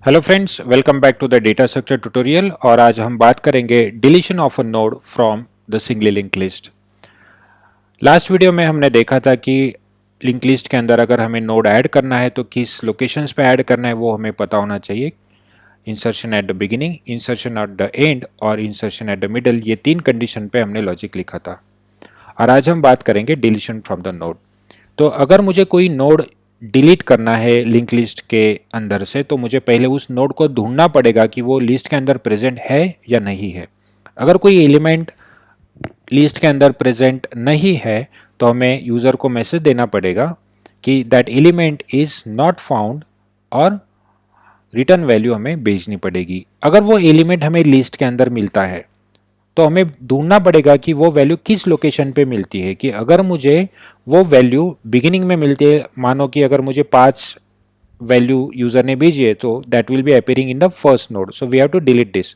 Hello friends, welcome back to the data structure tutorial. और आज हम बात करेंगे deletion of a node from the single link list. Last video में हमने देखा था कि लिंक लिस्ट के अंदर अगर हमें नोड ऐड करना है तो किस लोकेशंस पे ऐड करना है वो हमें पता होना चाहिए। Insertion at the beginning, insertion at the end और इंसर्शन एट द मिडल, ये तीन कंडीशन पे हमने लॉजिक लिखा था। और आज हम बात करेंगे डिलीशन फ्रॉम द नोड। तो अगर मुझे कोई नोड डिलीट करना है लिंक लिस्ट के अंदर से, तो मुझे पहले उस नोड को ढूंढना पड़ेगा कि वो लिस्ट के अंदर प्रेजेंट है या नहीं है। अगर कोई एलिमेंट लिस्ट के अंदर प्रेजेंट नहीं है तो हमें यूज़र को मैसेज देना पड़ेगा कि that element is not found, और रिटर्न वैल्यू हमें भेजनी पड़ेगी। अगर वो एलिमेंट हमें लिस्ट के अंदर मिलता है तो हमें ढूंढना पड़ेगा कि वो वैल्यू किस लोकेशन पे मिलती है। कि अगर मुझे वो वैल्यू बिगिनिंग में मिलती है, मानो कि अगर मुझे 5 वैल्यू यूज़र ने भेजी है तो that will be appearing in the first node, so we have to delete this.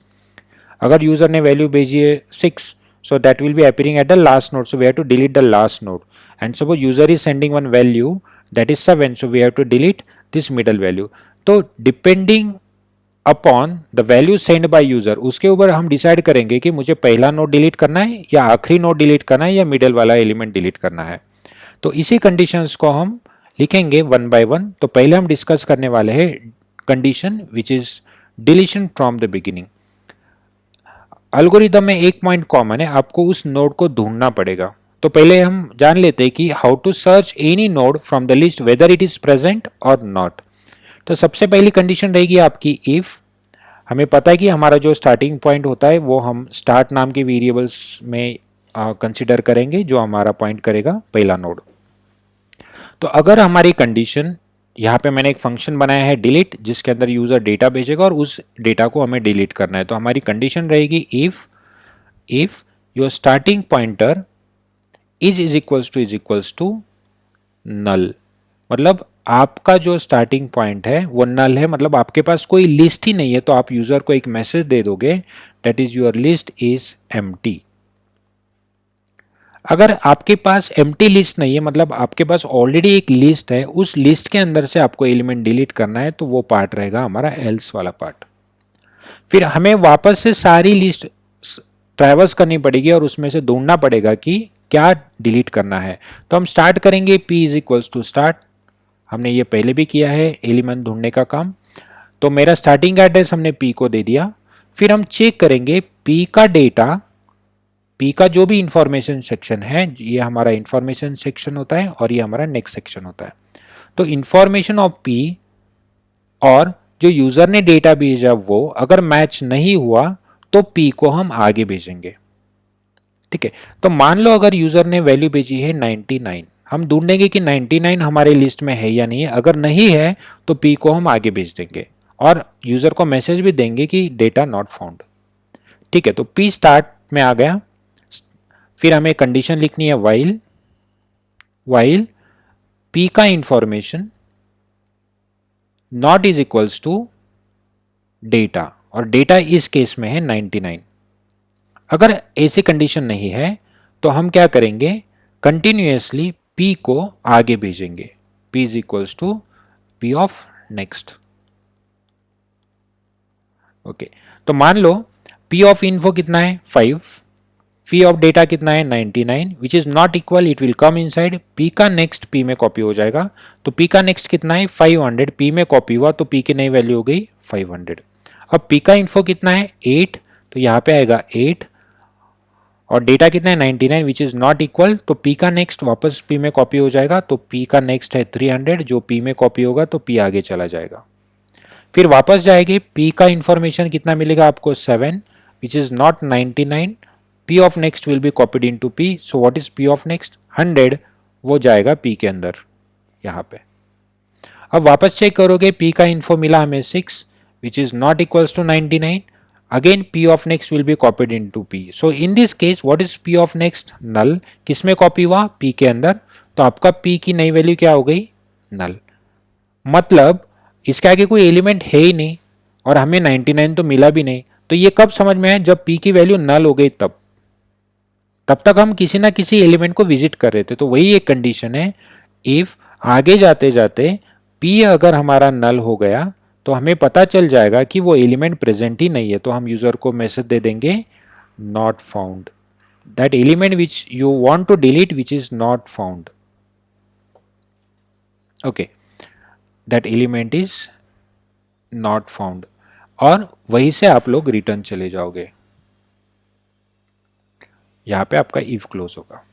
अगर यूज़र ने वैल्यू भेजी है 6, so that will be appearing at the last node, so we have to delete the last node. And suppose user is sending one value that is 7, so we have to delete this middle value. तो depending upon the value send by user, उसके ऊपर हम decide करेंगे कि मुझे पहला node delete करना है या आखिरी नोड डिलीट करना है या मिडल वाला एलिमेंट डिलीट करना है। तो इसी कंडीशंस को हम लिखेंगे वन बाय वन। तो पहले हम डिस्कस करने वाले हैं condition which is deletion from the beginning. Algorithm में एक पॉइंट कॉमन है, आपको उस नोड को ढूंढना पड़ेगा। तो पहले हम जान लेते हैं कि how to search any node from the list whether it is present और नॉट। तो सबसे पहली कंडीशन रहेगी आपकी इफ। हमें पता है कि हमारा जो स्टार्टिंग पॉइंट होता है वो हम स्टार्ट नाम के वेरिएबल्स में कंसिडर करेंगे, जो हमारा पॉइंट करेगा पहला नोड। तो अगर हमारी कंडीशन, यहाँ पे मैंने एक फंक्शन बनाया है डिलीट, जिसके अंदर यूजर डेटा भेजेगा और उस डेटा को हमें डिलीट करना है। तो हमारी कंडीशन रहेगी if your starting pointer is equals to null. मतलब आपका जो स्टार्टिंग पॉइंट है वो नल है, मतलब आपके पास कोई लिस्ट ही नहीं है। तो आप यूजर को एक मैसेज दे दोगे that is your list is empty. अगर आपके पास एम्प्टी लिस्ट नहीं है, मतलब आपके पास ऑलरेडी एक लिस्ट है, उस लिस्ट के अंदर से आपको एलिमेंट डिलीट करना है, तो वो पार्ट रहेगा हमारा एल्स वाला पार्ट। फिर हमें वापस से सारी लिस्ट ट्रैवर्स करनी पड़ेगी और उसमें से ढूंढना पड़ेगा कि क्या डिलीट करना है। तो हम स्टार्ट करेंगे p is equals to start. हमने ये पहले भी किया है एलिमेंट ढूंढने का काम। तो मेरा स्टार्टिंग एड्रेस हमने p को दे दिया। फिर हम चेक करेंगे p का डेटा, p का जो भी इंफॉर्मेशन सेक्शन है, ये हमारा इंफॉर्मेशन सेक्शन होता है और ये हमारा नेक्स्ट सेक्शन होता है। तो इंफॉर्मेशन ऑफ p और जो यूजर ने डेटा भेजा वो अगर मैच नहीं हुआ तो p को हम आगे भेजेंगे। ठीक है। तो मान लो अगर यूजर ने वैल्यू भेजी है 99, हम ढूंढेंगे कि 99 हमारे लिस्ट में है या नहीं है। अगर नहीं है तो p को हम आगे भेज देंगे और यूजर को मैसेज भी देंगे कि डेटा नॉट फाउंड। ठीक है। तो p स्टार्ट में आ गया। फिर हमें कंडीशन लिखनी है वाइल p का information not is equals to data, और डेटा इस केस में है 99। अगर ऐसी कंडीशन नहीं है तो हम क्या करेंगे, कंटिन्यूसली p को आगे भेजेंगे। p is equals to p of next. Okay. तो मान लो p ऑफ इन्फो कितना है 5, p ऑफ डेटा कितना है 99, विच is not equal, it will come inside. p का नेक्स्ट p में कॉपी हो जाएगा। तो p का नेक्स्ट कितना है 500, p में कॉपी हुआ तो p की नई वैल्यू हो गई 500। अब p का इन्फो कितना है 8, तो यहाँ पे आएगा 8 और डेटा कितना है 99 विच इज नॉट इक्वल, तो p का नेक्स्ट वापस p में कॉपी हो जाएगा। तो p का नेक्स्ट है 300, जो p में कॉपी होगा तो p आगे चला जाएगा। फिर वापस जाएगी, p का इंफॉर्मेशन कितना मिलेगा आपको 7 विच is not 99, p of next will be copied into p। So what is p of next 100, वो जाएगा p के अंदर यहाँ पे। अब वापस चेक करोगे, p का इन्फो मिला हमें 6 which is not equals to 99, again p of next will be copied into p. so in this case what is p of next null, किस में कॉपी हुआ p के अंदर, तो आपका p की नई वैल्यू क्या हो गई null। मतलब इसके आगे कोई एलिमेंट है ही नहीं और हमें 99 तो मिला भी नहीं। तो ये कब समझ में आया, जब p की वैल्यू null हो गई तब तक हम किसी ना किसी एलिमेंट को विजिट कर रहे थे। तो वही एक कंडीशन है, इफ आगे जाते जाते p अगर हमारा null हो गया तो हमें पता चल जाएगा कि वो एलिमेंट प्रेजेंट ही नहीं है, तो हम यूजर को मैसेज दे देंगे not found, that element which you want to delete which is not found. Okay, that element is not found, और वहीं से आप लोग रिटर्न चले जाओगे। यहां पे आपका इफ क्लोज होगा।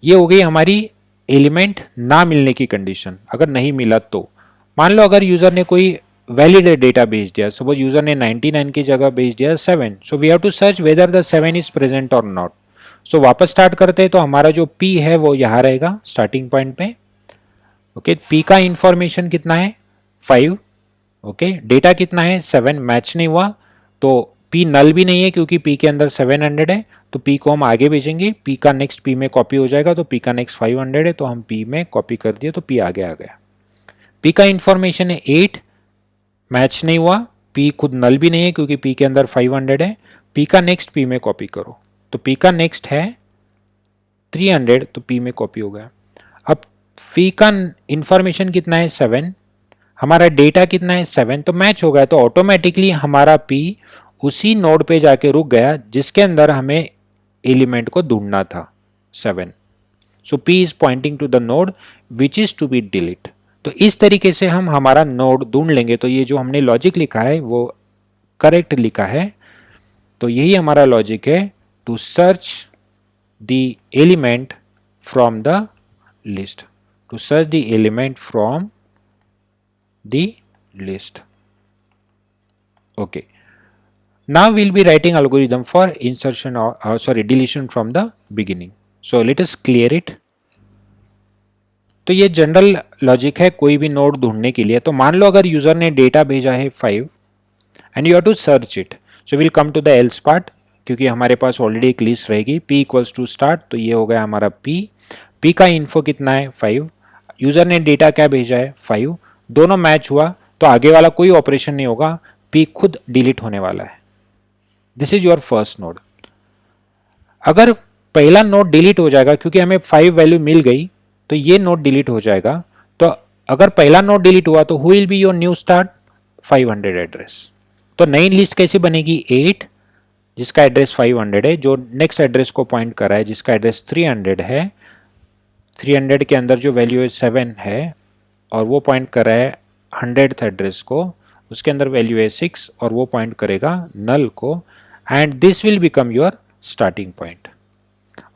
ये हो गई हमारी एलिमेंट ना मिलने की कंडीशन। अगर नहीं मिला तो मान लो अगर यूजर ने कोई वैलिड डेटा भेज दिया, सपोज यूजर ने 99 की जगह भेज दिया 7, so we have to search whether the 7 is present और नॉट। सो वापस स्टार्ट करते हैं, तो हमारा जो p है वो यहां रहेगा स्टार्टिंग पॉइंट पे। ओके, p का इंफॉर्मेशन कितना है 5, ओके, डेटा कितना है 7, मैच नहीं हुआ तो p नल भी नहीं है क्योंकि p के अंदर 700 है, तो p को हम आगे भेजेंगे, p का नेक्स्ट p में कॉपी हो जाएगा, तो p का नेक्स्ट 500 है, तो हम p में कॉपी कर दिए, तो p आगे आ गया। p का इंफॉर्मेशन है 8, मैच नहीं हुआ, p खुद नल भी नहीं है क्योंकि p के अंदर 500 है, p का नेक्स्ट p में कॉपी करो, तो p का नेक्स्ट है 300, तो p में कॉपी हो गया। अब p का इंफॉर्मेशन कितना है 7, हमारा डेटा कितना है 7, तो मैच हो गया, तो ऑटोमेटिकली हमारा p उसी नोड पे जाके रुक गया जिसके अंदर हमें एलिमेंट को ढूंढना था 7। So p is pointing to the node which is to be delete. तो इस तरीके से हम हमारा नोड ढूंढ लेंगे। तो ये जो हमने लॉजिक लिखा है वो करेक्ट लिखा है। तो यही हमारा लॉजिक है, to search the element from the list, to search the element from the list. Okay, now we'll be writing algorithm for insertion or deletion from the beginning. So let us clear it. तो ये general logic है कोई भी node ढूंढने के लिए। तो मान लो अगर यूजर ने डेटा भेजा है 5 and you have to search it, so will come to the else part, क्योंकि हमारे पास ऑलरेडी एक लिस्ट रहेगी p इक्वल्स टू स्टार्ट, तो ये हो गया हमारा p का इन्फो कितना है 5, यूजर ने डेटा क्या भेजा है 5, दोनों मैच हुआ तो आगे वाला कोई ऑपरेशन नहीं होगा, p खुद डिलीट होने वाला है। This is your first node. अगर पहला नोड डिलीट हो जाएगा क्योंकि हमें 5 वैल्यू मिल गई, तो ये नोड डिलीट हो जाएगा। तो अगर पहला नोड डिलीट हुआ तो who will be your new start 500 address. तो नई लिस्ट कैसे बनेगी 8 जिसका एड्रेस 500 है, जो नेक्स्ट एड्रेस को पॉइंट कर रहा है जिसका एड्रेस 300 है, 300 के अंदर जो वैल्यू है 7 है और वो पॉइंट कर रहा है 100th एड्रेस को, उसके अंदर वैल्यू है 6 और वो पॉइंट करेगा नल को, and this will become your starting point.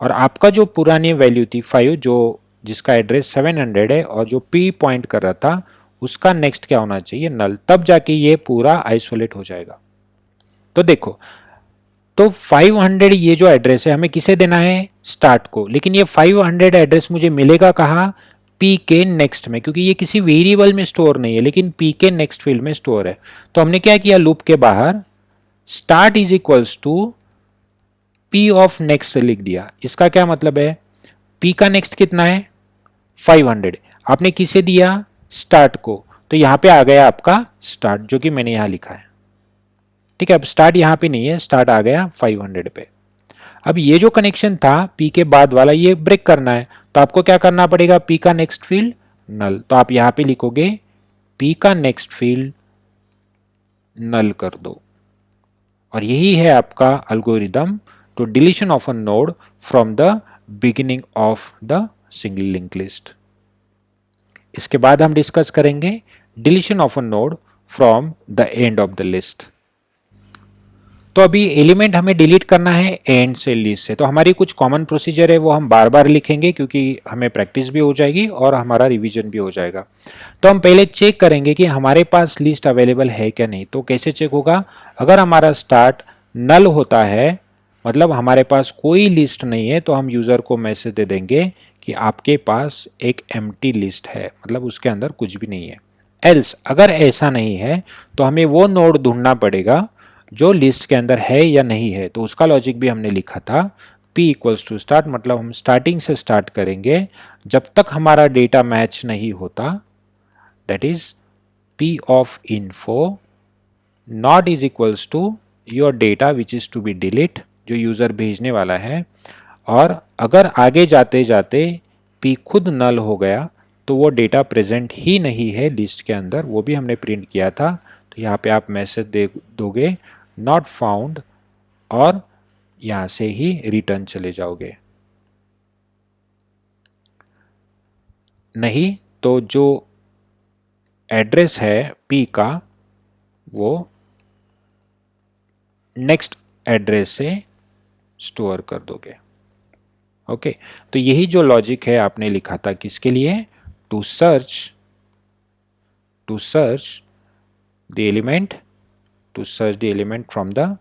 और आपका जो पुरानी वैल्यू थी 5 जो जिसका एड्रेस 700 है और जो p पॉइंट कर रहा था उसका नेक्स्ट क्या होना चाहिए नल, तब जाके ये पूरा आइसोलेट हो जाएगा। तो देखो, तो 500 ये जो एड्रेस है हमें किसे देना है स्टार्ट को, लेकिन ये 500 एड्रेस मुझे मिलेगा कहाँ p के नेक्स्ट में, क्योंकि ये किसी वेरिएबल में स्टोर नहीं है लेकिन p के नेक्स्ट फील्ड में स्टोर है। तो हमने क्या किया, लूप के बाहर start is equals to p of next लिख दिया। इसका क्या मतलब है, p का नेक्स्ट कितना है 500, आपने किसे दिया स्टार्ट को, तो यहां पे आ गया आपका स्टार्ट जो कि मैंने यहां लिखा है। ठीक है, अब स्टार्ट यहां पे नहीं है, स्टार्ट आ गया 500 पे। अब ये जो कनेक्शन था p के बाद वाला ये ब्रेक करना है, तो आपको क्या करना पड़ेगा, p का नेक्स्ट फील्ड नल, तो आप यहां पे लिखोगे p का नेक्स्ट फील्ड नल कर दो। और यही है आपका algorithm to deletion of a node from the beginning of the single link list. इसके बाद हम डिस्कस करेंगे deletion of a node from the end of the list. तो अभी एलिमेंट हमें डिलीट करना है एंड से लिस्ट से, तो हमारी कुछ कॉमन प्रोसीजर है वो हम बार बार लिखेंगे क्योंकि हमें प्रैक्टिस भी हो जाएगी और हमारा रिवीजन भी हो जाएगा। तो हम पहले चेक करेंगे कि हमारे पास लिस्ट अवेलेबल है क्या नहीं। तो कैसे चेक होगा, अगर हमारा स्टार्ट नल होता है मतलब हमारे पास कोई लिस्ट नहीं है, तो हम यूजर को मैसेज दे देंगे कि आपके पास एक एम्प्टी लिस्ट है, मतलब उसके अंदर कुछ भी नहीं है। एल्स अगर ऐसा नहीं है तो हमें वो नोड ढूंढना पड़ेगा जो लिस्ट के अंदर है या नहीं है। तो उसका लॉजिक भी हमने लिखा था p इक्वल्स टू स्टार्ट, मतलब हम स्टार्टिंग से स्टार्ट करेंगे जब तक हमारा डेटा मैच नहीं होता, that is p of info not is equals to your data which is to be delete, जो यूजर भेजने वाला है। और अगर आगे जाते जाते p खुद नल हो गया तो वो डेटा प्रेजेंट ही नहीं है लिस्ट के अंदर, वो भी हमने प्रिंट किया था। तो यहाँ पे आप मैसेज दे दोगे नॉट फाउंड और यहाँ से ही रिटर्न चले जाओगे। नहीं तो जो एड्रेस है P का वो नेक्स्ट एड्रेस से स्टोर कर दोगे। ओके, तो यही जो लॉजिक है आपने लिखा था किसके लिए, to search the element from the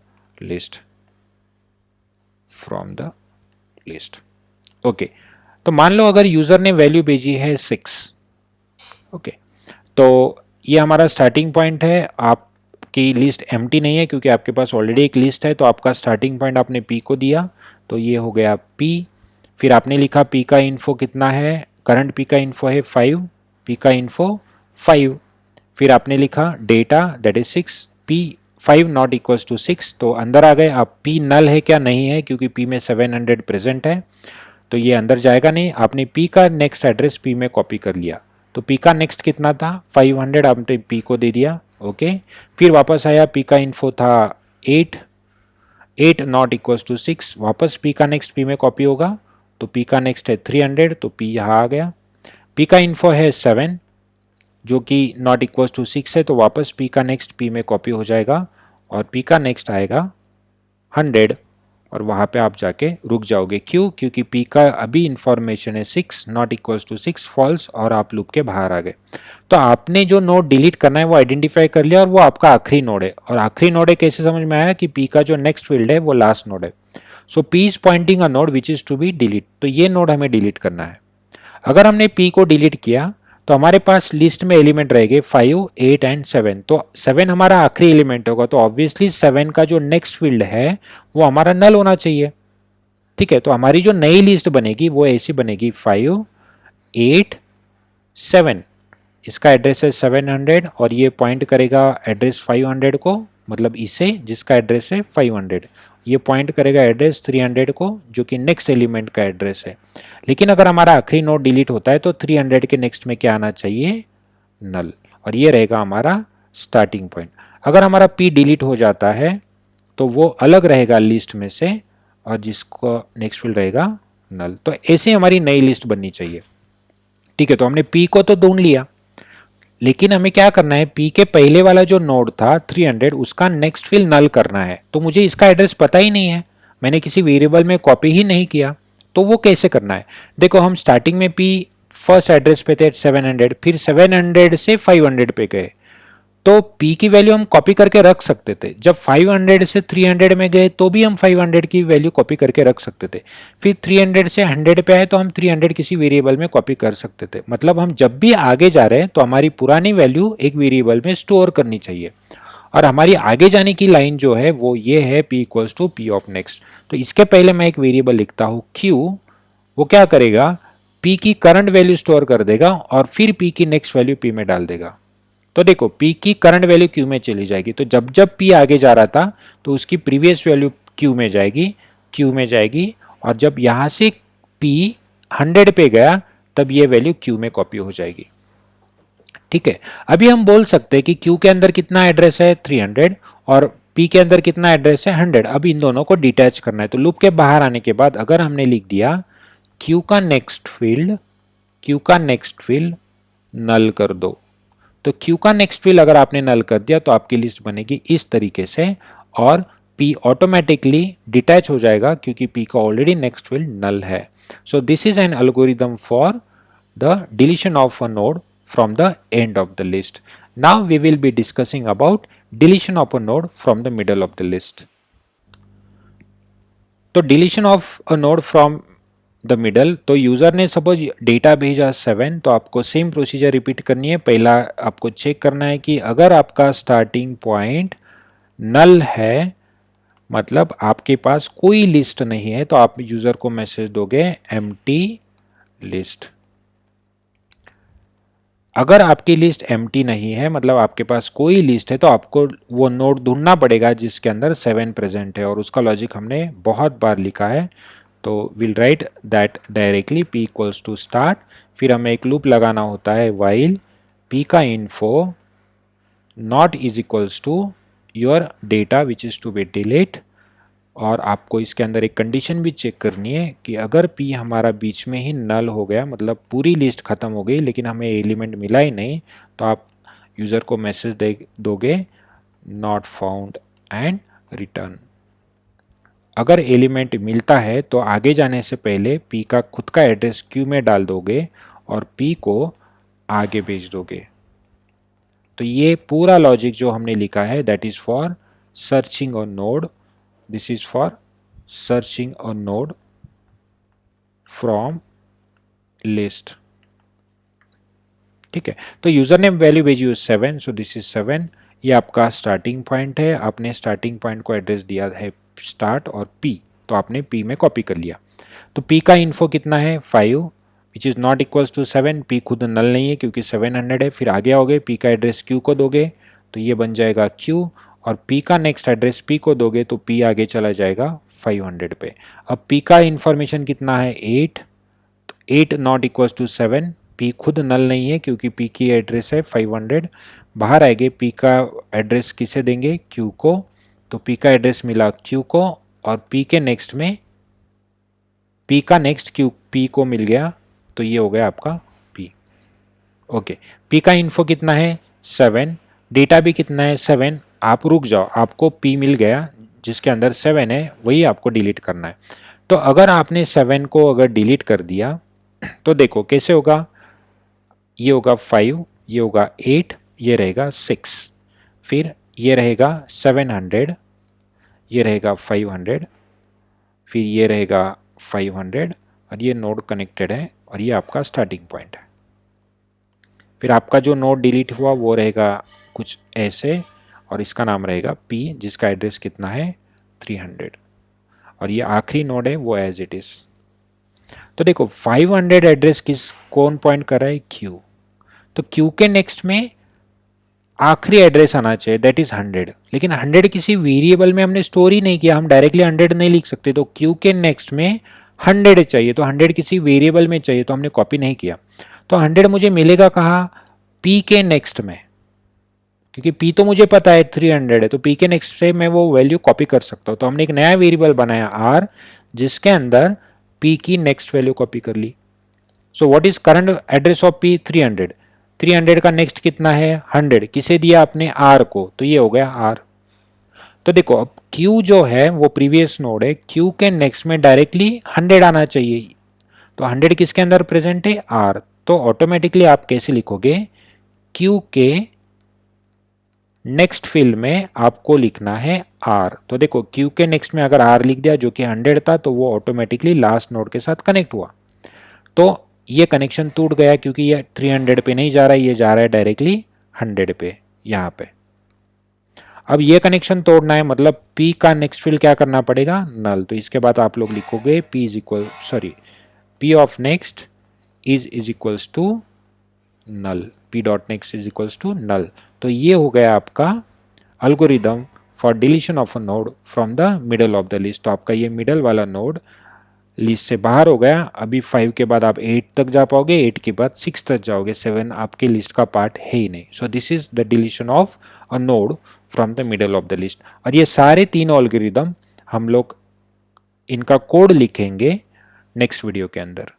list. Okay, तो मान लो अगर यूजर ने वैल्यू भेजी है 6। ओके, तो ये हमारा स्टार्टिंग पॉइंट है। आपकी लिस्ट एम्प्टी नहीं है क्योंकि आपके पास ऑलरेडी एक लिस्ट है, तो आपका स्टार्टिंग पॉइंट आपने P को दिया, तो ये हो गया P। फिर आपने लिखा P का इन्फो कितना है, करंट P का इन्फो है 5, P का इन्फो 5। फिर आपने लिखा data that is 6, P5 not equals to 6, तो अंदर आ गए। अब P नल है क्या, नहीं है क्योंकि P में 700 प्रेजेंट है, तो ये अंदर जाएगा नहीं। आपने P का नेक्स्ट एड्रेस P में कॉपी कर लिया, तो P का नेक्स्ट कितना था 500, आपने P को दे दिया। ओके, फिर वापस आया, P का इन्फो था 8 नॉट इक्वल्स टू 6, वापस P का नेक्स्ट P में कॉपी होगा, तो P का नेक्स्ट है 300, तो P यहाँ आ गया। P का इन्फो है 7 जो कि नॉट इक्वल्स टू 6 है, तो वापस P का नेक्स्ट P में कॉपी हो जाएगा और P का नेक्स्ट आएगा 100 और वहाँ पे आप जाके रुक जाओगे। क्यों, क्योंकि P का अभी इंफॉर्मेशन है 6 नॉट इक्वल्स टू 6 फॉल्स और आप लूप के बाहर आ गए। तो आपने जो नोड डिलीट करना है वो आइडेंटिफाई कर लिया और वो आपका आखिरी नोड है। और आखिरी नोड है कैसे समझ में आया कि P का जो नेक्स्ट फील्ड है वो लास्ट नोड है। So P is pointing a node which is to be delete, तो ये नोड हमें डिलीट करना है। अगर हमने P को डिलीट किया तो हमारे पास लिस्ट में एलिमेंट रहेंगे 5, 8 एंड 7, तो 7 हमारा आखिरी एलिमेंट होगा, तो ऑब्वियसली 7 का जो नेक्स्ट फील्ड है वो हमारा नल होना चाहिए। ठीक है, तो हमारी जो नई लिस्ट बनेगी वो ऐसी बनेगी 5, 8, 7। इसका एड्रेस है 700 और ये पॉइंट करेगा एड्रेस 500 को, मतलब इसे जिसका एड्रेस है 500, ये पॉइंट करेगा एड्रेस 300 को जो कि नेक्स्ट एलिमेंट का एड्रेस है। लेकिन अगर हमारा आखिरी नोड डिलीट होता है तो 300 के नेक्स्ट में क्या आना चाहिए, नल, और ये रहेगा हमारा स्टार्टिंग पॉइंट। अगर हमारा P डिलीट हो जाता है तो वो अलग रहेगा लिस्ट में से और जिसको नेक्स्ट फील्ड रहेगा नल। तो ऐसे हमारी नई लिस्ट बननी चाहिए। ठीक है, तो हमने P को तो ढूंढ लिया, लेकिन हमें क्या करना है, P के पहले वाला जो नोड था 300 उसका नेक्स्ट फील्ड नल करना है। तो मुझे इसका एड्रेस पता ही नहीं है, मैंने किसी वेरिएबल में कॉपी ही नहीं किया, तो वो कैसे करना है। देखो, हम स्टार्टिंग में P फर्स्ट एड्रेस पे थे 700, फिर 700 से 500 पे गए, तो P की वैल्यू हम कॉपी करके रख सकते थे। जब 500 से 300 में गए तो भी हम 500 की वैल्यू कॉपी करके रख सकते थे। फिर 300 से 100 पे आए तो हम 300 किसी वेरिएबल में कॉपी कर सकते थे। मतलब हम जब भी आगे जा रहे हैं तो हमारी पुरानी वैल्यू एक वेरिएबल में स्टोर करनी चाहिए। और हमारी आगे जाने की लाइन जो है वो ये है P equals to P of next. तो इसके पहले मैं एक वेरिएबल लिखता हूँ Q, वो क्या करेगा, P की करंट वैल्यू स्टोर कर देगा और फिर P की नेक्स्ट वैल्यू P में डाल देगा। तो देखो, P की करंट वैल्यू Q में चली जाएगी, तो जब जब P आगे जा रहा था तो उसकी प्रीवियस वैल्यू Q में जाएगी और जब यहाँ से P 100 पे गया तब ये वैल्यू Q में कॉपी हो जाएगी। ठीक है, अभी हम बोल सकते हैं कि Q के अंदर कितना एड्रेस है 300 और P के अंदर कितना एड्रेस है 100। अब इन दोनों को डिटैच करना है, तो लूप के बाहर आने के बाद अगर हमने लिख दिया Q का नेक्स्ट फील्ड नल कर दो, तो Q का नेक्स्ट फील्ड अगर आपने नल कर दिया तो आपकी लिस्ट बनेगी इस तरीके से और P ऑटोमेटिकली डिटैच हो जाएगा क्योंकि P का ऑलरेडी नेक्स्ट फील्ड नल है। So this is an algorithm for the deletion of a node from the end of the list. Now we will be discussing about deletion of a node from the middle of the list. तो deletion of a node from the middle, तो user ने suppose data भेजा 7, तो आपको same procedure repeat करनी है। पहला आपको चेक करना है कि अगर आपका स्टार्टिंग पॉइंट नल है, मतलब आपके पास कोई लिस्ट नहीं है, तो आप यूजर को मैसेज दोगे empty list। अगर आपकी लिस्ट एम्प्टी नहीं है, मतलब आपके पास कोई लिस्ट है, तो आपको वो नोड ढूंढना पड़ेगा जिसके अंदर 7 प्रेजेंट है, और उसका लॉजिक हमने बहुत बार लिखा है। तो will write that directly p equals to start, फिर हमें एक लूप लगाना होता है वाइल p का info not is equals to your data which is to be delete, और आपको इसके अंदर एक कंडीशन भी चेक करनी है कि अगर p हमारा बीच में ही नल हो गया, मतलब पूरी लिस्ट ख़त्म हो गई लेकिन हमें एलिमेंट मिला ही नहीं, तो आप यूज़र को मैसेज दोगे नॉट फाउंड एंड रिटर्न। अगर एलिमेंट मिलता है तो आगे जाने से पहले p का खुद का एड्रेस क्यू में डाल दोगे और p को आगे भेज दोगे। तो ये पूरा लॉजिक जो हमने लिखा है that is for searching a node, this is for searching a node from list. ठीक है, तो यूजर नेम वैल्यू भेजी 7, सो दिस इज 7, ये आपका स्टार्टिंग पॉइंट है। आपने स्टार्टिंग पॉइंट को एड्रेस दिया है स्टार्ट और p, तो आपने p में कॉपी कर लिया। तो p का इन्फो कितना है 5 which is not equals to 7, p खुद नल नहीं है क्योंकि 700 है। फिर आगे आओगे p का एड्रेस q को दोगे तो ये बन जाएगा q, और p का नेक्स्ट एड्रेस p को दोगे तो p आगे चला जाएगा 500 पे। अब p का इंफॉर्मेशन कितना है 8, तो 8 नॉट इक्वल्स टू 7, p खुद नल नहीं है क्योंकि p की एड्रेस है 500। बाहर आएंगे p का एड्रेस किसे देंगे q को, तो p का एड्रेस मिला q को, और p के नेक्स्ट में p का नेक्स्ट q p को मिल गया, तो ये हो गया आपका p। ओके, p का इन्फो कितना है 7, डेटा भी कितना है 7। आप रुक जाओ, आपको p मिल गया जिसके अंदर 7 है, वही आपको डिलीट करना है। तो अगर आपने 7 को अगर डिलीट कर दिया तो देखो कैसे होगा, ये होगा 5, ये होगा 8, ये रहेगा 6, फिर ये रहेगा 700, ये रहेगा 500, फिर ये रहेगा 500, और ये नोड कनेक्टेड है और ये आपका स्टार्टिंग पॉइंट है। फिर आपका जो नोड डिलीट हुआ वो रहेगा कुछ ऐसे, और इसका नाम रहेगा p जिसका एड्रेस कितना है 300, और ये आखिरी नोड है वो एज इट इज। तो देखो 500 एड्रेस कौन पॉइंट कर रहा है q, तो q के नेक्स्ट में आखिरी एड्रेस आना चाहिए दैट इज 100, लेकिन 100 किसी वेरिएबल में हमने स्टोर ही नहीं किया, हम डायरेक्टली 100 नहीं लिख सकते, तो q के नेक्स्ट में 100 चाहिए, तो 100 किसी वेरिएबल में चाहिए तो हमने कॉपी नहीं किया। तो 100 मुझे मिलेगा कहाँ p के नेक्स्ट में, क्योंकि p तो मुझे पता है 300 है, तो p के नेक्स्ट से मैं वो वैल्यू कॉपी कर सकता हूँ। तो हमने एक नया वेरिएबल बनाया r जिसके अंदर p की नेक्स्ट वैल्यू कॉपी कर ली। So what is current address of p 300, 300 का नेक्स्ट कितना है 100, किसे दिया आपने r को, तो ये हो गया r। तो देखो अब q जो है वो प्रीवियस नोड है, q के नेक्स्ट में डायरेक्टली 100 आना चाहिए, तो 100 किसके अंदर प्रेजेंट है r, तो ऑटोमेटिकली आप कैसे लिखोगे q के नेक्स्ट फील्ड में आपको लिखना है r। तो देखो q के नेक्स्ट में अगर r लिख दिया जो कि 100 था तो वो ऑटोमेटिकली लास्ट नोड के साथ कनेक्ट हुआ, तो ये कनेक्शन टूट गया क्योंकि ये 300 पे नहीं जा रहा है, ये जा रहा है डायरेक्टली 100 पे यहाँ पे। अब ये कनेक्शन तोड़ना है, मतलब p का नेक्स्ट फील्ड क्या करना पड़ेगा नल, तो इसके बाद आप लोग लिखोगे p of next is equals to null, p dot next is equals to null. तो ये हो गया आपका algorithm for deletion of a node from the middle of the list. तो आपका ये मिडल वाला नोड लिस्ट से बाहर हो गया। अभी 5 के बाद आप 8 तक जा पाओगे, 8 के बाद 6 तक जाओगे, 7 आपके लिस्ट का पार्ट है ही नहीं। So this is the deletion of a node from the middle of the list. और ये सारे तीनों एल्गोरिदम हम लोग इनका कोड लिखेंगे नेक्स्ट वीडियो के अंदर।